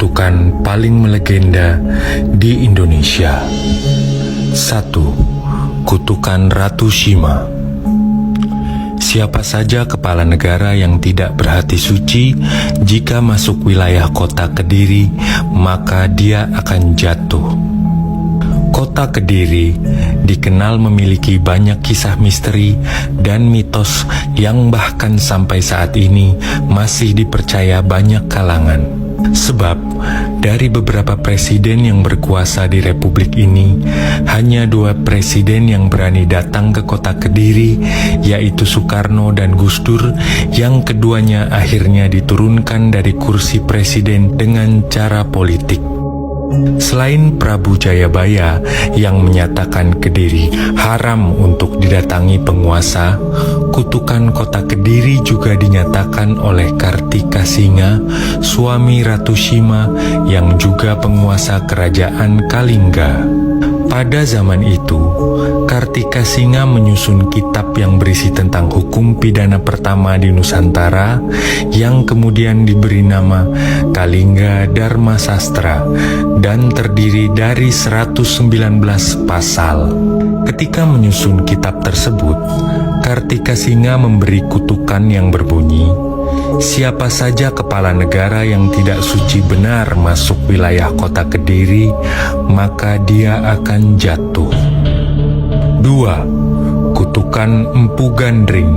kutukan paling melegenda di Indonesia. 1. Kutukan Ratu Shima. Siapa saja kepala negara yang tidak berhati suci, jika masuk wilayah kota Kediri, maka dia akan jatuh. Kota Kediri dikenal memiliki banyak kisah misteri dan mitos yang bahkan sampai saat ini masih dipercaya banyak kalangan. Sebab dari beberapa presiden yang berkuasa di republik ini, hanya 2 presiden yang berani datang ke kota Kediri, yaitu Soekarno dan Gus Dur, yang keduanya akhirnya diturunkan dari kursi presiden dengan cara politik. Selain Prabu Jayabaya yang menyatakan Kediri haram untuk didatangi penguasa, kutukan kota Kediri juga dinyatakan oleh Kartikasinga, suami Ratu Shima yang juga penguasa kerajaan Kalingga. Pada zaman itu, Kartikasinga menyusun kitab yang berisi tentang hukum pidana pertama di Nusantara yang kemudian diberi nama Kalingga Dharma Sastra dan terdiri dari 119 pasal. Ketika menyusun kitab tersebut, Kartikasinga memberi kutukan yang berbunyi, siapa saja kepala negara yang tidak suci benar masuk wilayah kota Kediri, maka dia akan jatuh. 2. Kutukan Empu Gandring.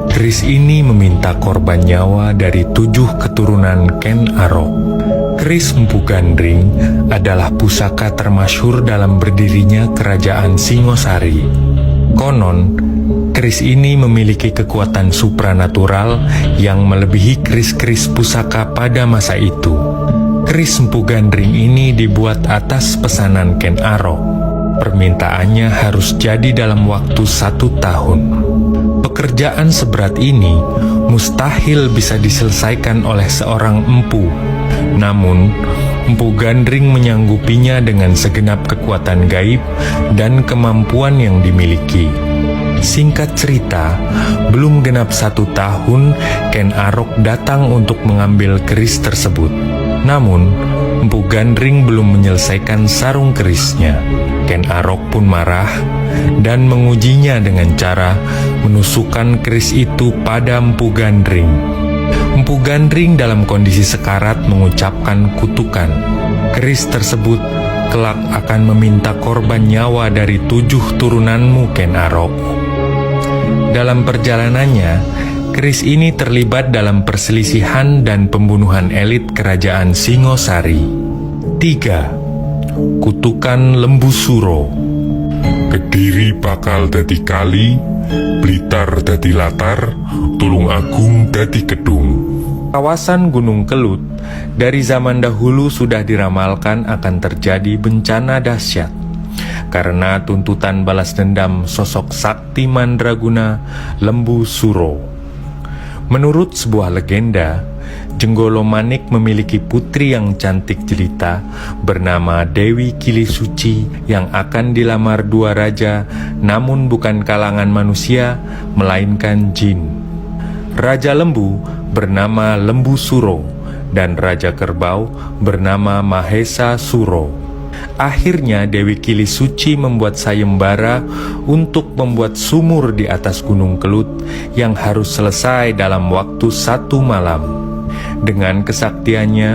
Keris ini meminta korban nyawa dari 7 keturunan Ken Arok. Keris Empu Gandring adalah pusaka termasyhur dalam berdirinya kerajaan Singosari. Konon, keris ini memiliki kekuatan supranatural yang melebihi keris-keris pusaka pada masa itu. Keris Empu Gandring ini dibuat atas pesanan Ken Arok. Permintaannya harus jadi dalam waktu 1 tahun. Pekerjaan seberat ini mustahil bisa diselesaikan oleh seorang empu. Namun, Empu Gandring menyanggupinya dengan segenap kekuatan gaib dan kemampuan yang dimiliki. Singkat cerita, belum genap 1 tahun, Ken Arok datang untuk mengambil keris tersebut. Namun, Empu Gandring belum menyelesaikan sarung kerisnya. Ken Arok pun marah dan mengujinya dengan cara menusukkan keris itu pada Empu Gandring. Empu Gandring dalam kondisi sekarat mengucapkan kutukan. Keris tersebut kelak akan meminta korban nyawa dari 7 turunanmu, Ken Arok. Dalam perjalanannya, keris ini terlibat dalam perselisihan dan pembunuhan elit kerajaan Singosari. 3. Kutukan Lembu Suro. Kediri bakal dadi kali, Blitar dadi latar, Tulungagung dadi kedung. Kawasan Gunung Kelut dari zaman dahulu sudah diramalkan akan terjadi bencana dahsyat karena tuntutan balas dendam sosok sakti mandraguna Lembu Suro. Menurut sebuah legenda, Jenggolo Manik memiliki putri yang cantik jelita bernama Dewi Kilisuci yang akan dilamar 2 raja, namun bukan kalangan manusia, melainkan jin. Raja Lembu bernama Lembu Suro dan Raja Kerbau bernama Mahesa Suro. Akhirnya Dewi Kilisuci membuat sayembara untuk membuat sumur di atas Gunung Kelut yang harus selesai dalam waktu 1 malam. Dengan kesaktiannya,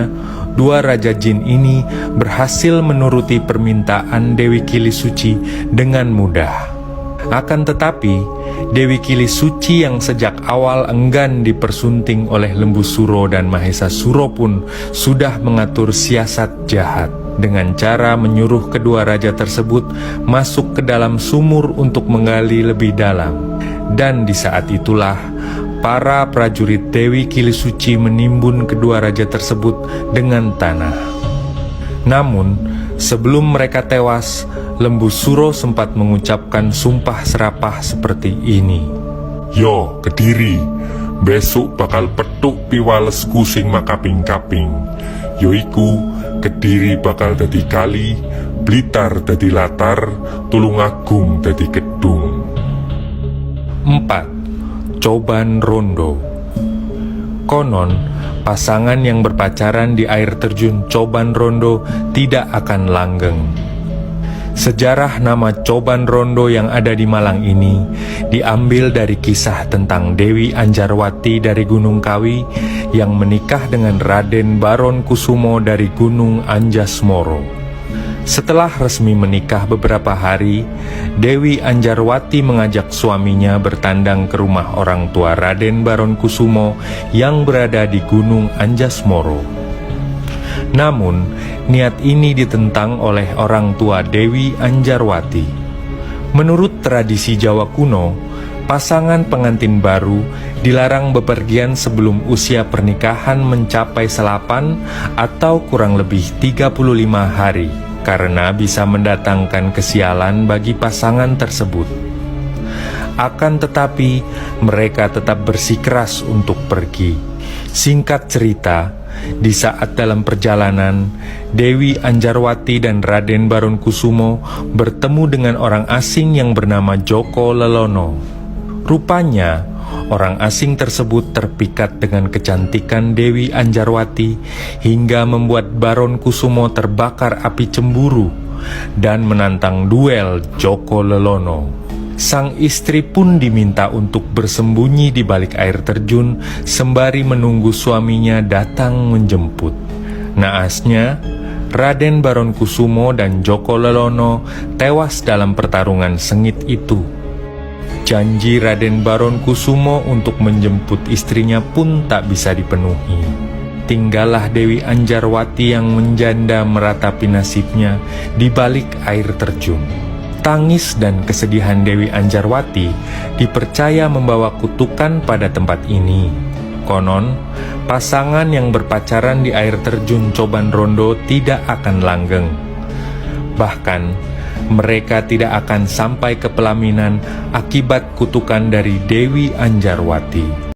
2 raja jin ini berhasil menuruti permintaan Dewi Kilisuci dengan mudah. Akan tetapi, Dewi Kilisuci yang sejak awal enggan dipersunting oleh Lembu Suro dan Mahesa Suro pun sudah mengatur siasat jahat dengan cara menyuruh kedua raja tersebut masuk ke dalam sumur untuk menggali lebih dalam. Dan di saat itulah para prajurit Dewi Kilisuci menimbun kedua raja tersebut dengan tanah. Namun, sebelum mereka tewas, Lembu Suro sempat mengucapkan sumpah serapah seperti ini. Yo, Kediri, besok bakal petuk piwalesku sing makaping-kaping. Yoiku, Kediri bakal dadi kali, Blitar dadi latar, Tulungagung dadi kedung. 4. Coban Rondo. Konon, pasangan yang berpacaran di air terjun Coban Rondo tidak akan langgeng. Sejarah nama Coban Rondo yang ada di Malang ini diambil dari kisah tentang Dewi Anjarwati dari Gunung Kawi yang menikah dengan Raden Baron Kusumo dari Gunung Anjasmoro. Setelah resmi menikah beberapa hari, Dewi Anjarwati mengajak suaminya bertandang ke rumah orang tua Raden Baron Kusumo yang berada di Gunung Anjasmoro. Namun, niat ini ditentang oleh orang tua Dewi Anjarwati. Menurut tradisi Jawa kuno, pasangan pengantin baru dilarang bepergian sebelum usia pernikahan mencapai 8 atau kurang lebih 35 hari, karena bisa mendatangkan kesialan bagi pasangan tersebut. Akan tetapi, mereka tetap bersikeras untuk pergi. Singkat cerita, di saat dalam perjalanan, Dewi Anjarwati dan Raden Baron Kusumo bertemu dengan orang asing yang bernama Joko Lelono. Rupanya, orang asing tersebut terpikat dengan kecantikan Dewi Anjarwati hingga membuat Baron Kusumo terbakar api cemburu dan menantang duel Joko Lelono. Sang istri pun diminta untuk bersembunyi di balik air terjun sembari menunggu suaminya datang menjemput. Naasnya, Raden Baron Kusumo dan Joko Lelono tewas dalam pertarungan sengit itu. Janji Raden Baron Kusumo untuk menjemput istrinya pun tak bisa dipenuhi. Tinggallah Dewi Anjarwati yang menjanda meratapi nasibnya di balik air terjun. Tangis dan kesedihan Dewi Anjarwati dipercaya membawa kutukan pada tempat ini. Konon, pasangan yang berpacaran di air terjun Coban Rondo tidak akan langgeng. Bahkan, mereka tidak akan sampai ke pelaminan akibat kutukan dari Dewi Anjarwati.